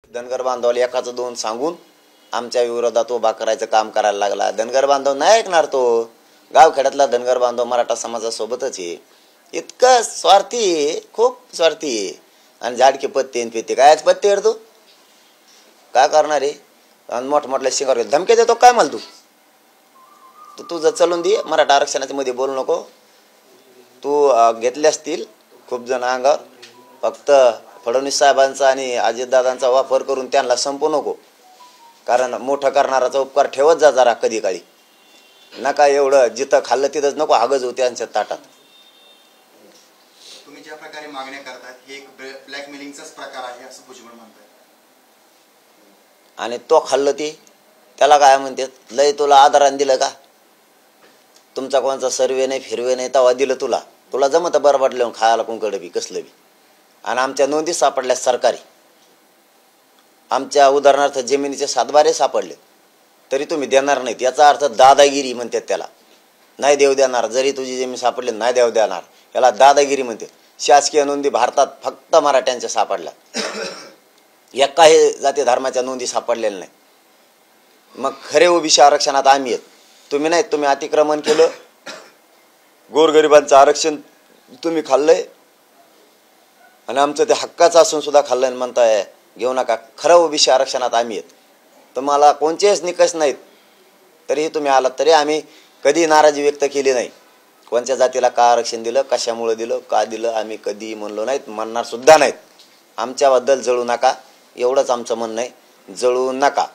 धनगर बांधवाला एकाचं दोन सांगून आमच्या विरोधात उभा करायचं काम करायला लागला. धनगर बांधव नाही ऐकणार तो. गावखेड्यातला धनगर बांधव मराठा समाजासोबतच आहे. इतकं स्वार्थी आहे, खूप स्वार्थी आहे. आणि झाडके पत्ते पिते कायच पत्ते तू काय करणार आहे? आणि मोठमोठल्या शिंगावर धमके देतो काय मला तू तुझं चलून दे. मराठा आरक्षणाच्या मध्ये बोलू नको. तू घेतले असतील खूप जण अंगावर. फक्त फडणवीस साहेबांचा आणि अजितदादांचा वापर करून त्यांना संपू नको. कारण मोठं करणाराचा उपकार ठेवत जा जरा कधी काळी. नका एवढं जिथं खाल्लं तिथंच नको हागज होते त्यांच्या ताटात. तुम्ही ज्या प्रकारे मागण्या करतात हे एक ब्लॅकमेलिंगचाच प्रकार आहे असं भुजबळ म्हणतात. आणि तो खाल्लं ती त्याला काय म्हणतात? लय तुला आदराने दिलं का? तुमचा कोणचा सर्वे नाही फिरवे नाही तवा दिलं तुला जमत बरं वाटलं खायला कोणकडे बी कसलं बी. आणि आमच्या नोंदी सापडल्या सरकारी. आमच्या उदाहरणार्थ जमिनीचे सातबारे सापडले तरी तुम्ही देणार नाहीत. याचा अर्थ दादागिरी म्हणतात त्याला. नाही देव देणार. जरी तुझी जमीन सापडली नाही देव देणार याला दादागिरी म्हणतात. शासकीय नोंदी भारतात फक्त मराठ्यांच्या सापडल्या. एकाही जाती धर्माच्या नोंदी सापडलेल्या नाही. मग खरे ओबीसी आरक्षणात आम्ही आहेत. तुम्ही नाही. तुम्ही अतिक्रमण केलं. गोरगरिबांचं आरक्षण तुम्ही खाल्लंय आणि आमचं ते हक्काचं असून सुद्धा खाल्लंय म्हणताय घेऊ नका. खरं ओबीसी आरक्षणात आम्ही आहेत. तुम्हाला कोणतेच निकष नाहीत तरीही तुम्ही आलात तरी आम्ही कधी नाराजी व्यक्त केली नाही. कोणत्या जातीला का आरक्षण दिलं, कशामुळे दिलं, का दिलं आम्ही कधी म्हणलो नाहीत, म्हणणार सुद्धा नाहीत. आमच्याबद्दल जळू नका एवढंच आमचं म्हणणं आहे. जळू नका.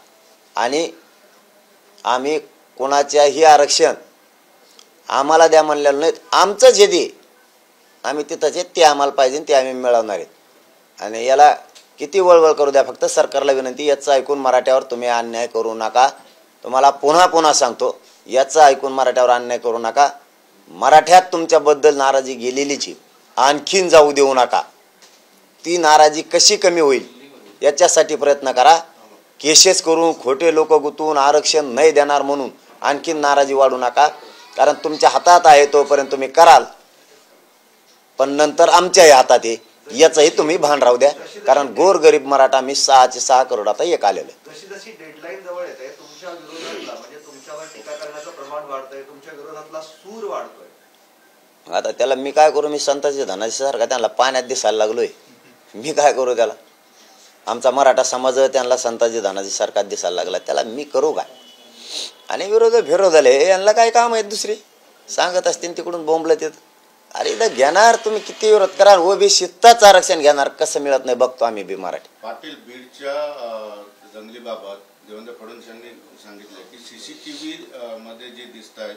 आणि आम्ही कोणाच्याही आरक्षण आम्हाला द्या म्हणलेलं नाहीत. आमचं जे दे आम्ही तिथंच आहेत ते आम्हाला पाहिजे ते आम्ही मिळवणार आहेत. आणि याला किती वळवळ करू द्या फक्त सरकारला विनंती याचं ऐकून मराठ्यावर तुम्ही अन्याय करू नका. तुम्हाला पुन्हा सांगतो याचं ऐकून मराठ्यावर अन्याय करू नका. मराठ्यात तुमच्याबद्दल नाराजी गेलेलीची आणखीन जाऊ देऊ नका. ती नाराजी कशी कमी होईल याच्यासाठी प्रयत्न करा. केसेस करून खोटे लोक गुंतवून आरक्षण नाही देणार म्हणून आणखीन नाराजी वाढू नका. कारण तुमच्या हातात आहे तोपर्यंत तुम्ही कराल. पण नंतर आमच्याही हातात आहे याचंही तुम्ही भान राहू द्या. कारण गोरगरीब मराठा मी 6 करोड आता एक आलेलं आहे. जशी जशी डेडलाईन जवळ येते तुमच्या विरोधातला म्हणजे तुमच्यावर टीका करण्याचं प्रमाण वाढतंय. तुमच्या विरोधातला सूर वाढतोय. आता त्याला मी काय करू? मी संताजी धनाजी सारखा त्यांना पाण्यात दिसायला लागलोय. मी काय करू त्याला? आमचा मराठा समाज त्यांना संताजी धनाजी सारखा दिसायला लागला. त्याला मी करू काय? आणि विरोधाले यांना काय काम आहेत दुसरी सांगत असतील तिकडून बोंबलत येत. अरे इथं घेणार तुम्ही किती विरोध करा. ओबीसीच आरक्षण घेणार कसं मिळत नाही बघतो आम्ही बी मराठी. पाटील बीडच्या जंगलीबाबत देवेंद्र फडणवीस यांनी सांगितलं की CCTV मध्ये जे दिसत आहेत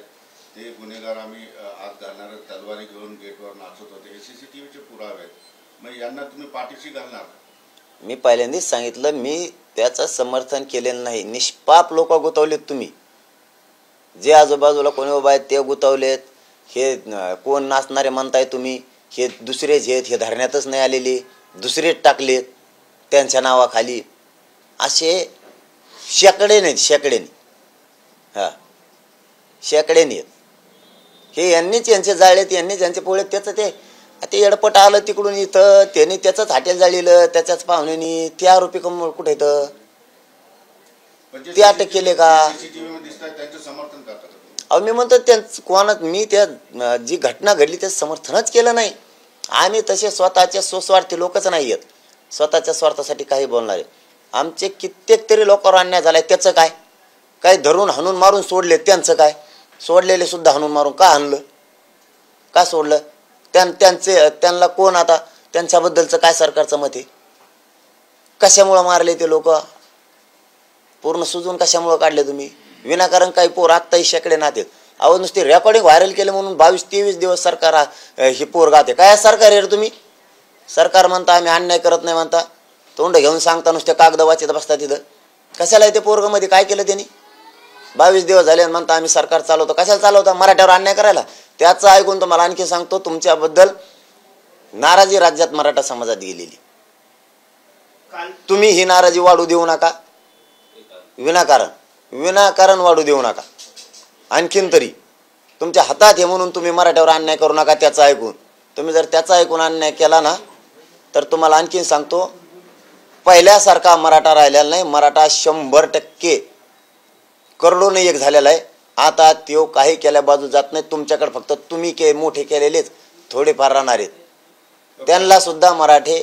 ते गुन्हेगार आम्ही आत घालणार तलवारी घेऊन गेटवर नाचत होते. हे CCTVचे पुरावे आहेत. मग यांना तुम्ही पाठीशी घालणार? मी पहिल्यांदाच सांगितलं मी त्याचं समर्थन केलेलं नाही. निष्पाप लोक गुतवलेत तुम्ही. जे आजूबाजूला कोणी उभा आहेत ते गुतवलेत. हे कोण नाचणारे म्हणताय तुम्ही? हे दुसरेच आहेत. हे धरण्यातच नाही आलेले दुसरेच टाकलेत त्यांच्या नावाखाली. असे शेकड्याने हां शेकड्याने हे यांनीच यांचे जाळलेत. यांनीच यांचे पोळेत. त्याचं ते एडपट आलं तिकडून इथं त्यांनी त्याचंच हॉटेल जाळलेलं त्याच्याच पाहुण्यानी. ते आरोपी कुठे येतं? ते अटक केले का? समर्थन करतात. अहो मी म्हणतो त्यांचं कोणाच मी त्या जी घटना घडली त्याचं समर्थनच केलं नाही. आम्ही तसे स्वतःचे सुस्वार्थी लोकच नाही आहेत. स्वतःच्या स्वार्थासाठी काही बोलणारे. आमचे कित्येक तरी लोकांवर अन्याय झालाय त्याचं काय? काही धरून हाणून मारून सोडले त्यांचं काय? सोडलेले सुद्धा हाणून मारून का हाणलं? का सोडलं? त्यांना कोण आता त्यांच्याबद्दलचं काय सरकारचं मत आहे? कशामुळं मारले ते लोक? पूर्ण सुजून कशामुळं काढले तुम्ही? विनाकारण काही पोर आत्ताही शेकडे नातेत. अहो नुसते रेकॉर्डिंग व्हायरल केले म्हणून 22-23 दिवस सरकार ही पोर गाते. काय सरकार आहे रे तुम्ही? सरकार म्हणता आम्ही अन्याय करत नाही म्हणता. तोंड घेऊन सांगता नुसते कागद वाचत बसता तिथं. कशाला येते पोरग मध्ये काय केलं त्यांनी? 22 दिवस झाले म्हणता आम्ही सरकार चालवतो. कशाला चालवता? मराठ्यावर अन्याय करायला. त्याचं ऐकून तुम्हाला आणखी सांगतो तुमच्याबद्दल नाराजी राज्यात मराठा समाजात गेलेली. तुम्ही ही नाराजी वाढू देऊ नका. विनाकारण वाढू देऊ नका. आणखीन तरी तुमच्या हातात हे म्हणून तुम्ही मराठ्यावर अन्याय करू नका. त्याचं ऐकून तुम्ही जर त्याचा ऐकून अन्याय केला ना तर तुम्हाला आणखीन सांगतो पहिल्यासारखा मराठा राहिलेला नाही. मराठा 100% करोडोने एक झालेला आहे. आता तो काही केल्या बाजू जात नाही. तुमच्याकडे फक्त तुम्ही मोठे केलेलेच थोडेफार राहणार आहेत. त्यांना सुद्धा मराठे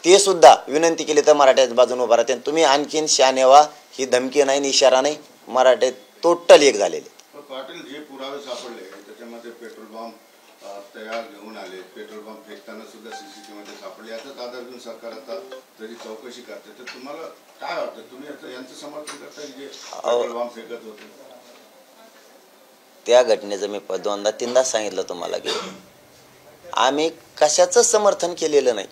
ते सुद्धा विनंती केली तर मराठ्याच्या बाजूने उभा राहते. तुम्ही आणखीन शहाणे व्हा, ही धमकी नाही, इशारा नाही. मराठे टोटल एक झालेले. पाटील, जे पुरावे सापडले त्याच्यामध्ये पेट्रोल बॉम्ब तयार घेऊन आले, पेट्रोल बॉम्ब फेकताना सुद्धा सीसीटीव्ही मध्ये सापडले. याचाच आधार घेऊन सरकार आता जरी चौकशी करते, तर तुम्हाला काय वाटतं? तुम्ही यांचं समर्थन करता की जे पेट्रोल बॉम्ब फेकत होते? त्या घटनेचं मी 2दा-3दा सांगितलं तुम्हाला की आम्ही कशाचं समर्थन केलेलं नाही,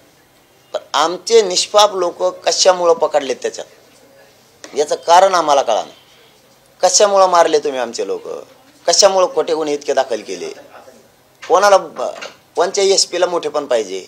पण आमचे निष्पाप लोक कशामुळं पकडलेत त्याच्यात याचं कारण आम्हाला कळा नाही. कशामुळं मारले तुम्ही आमचे लोक? कशामुळं खोटे गुन्हे इतके दाखल केले? कोणाला कोणत्या SP ला मोठे पण पाहिजे?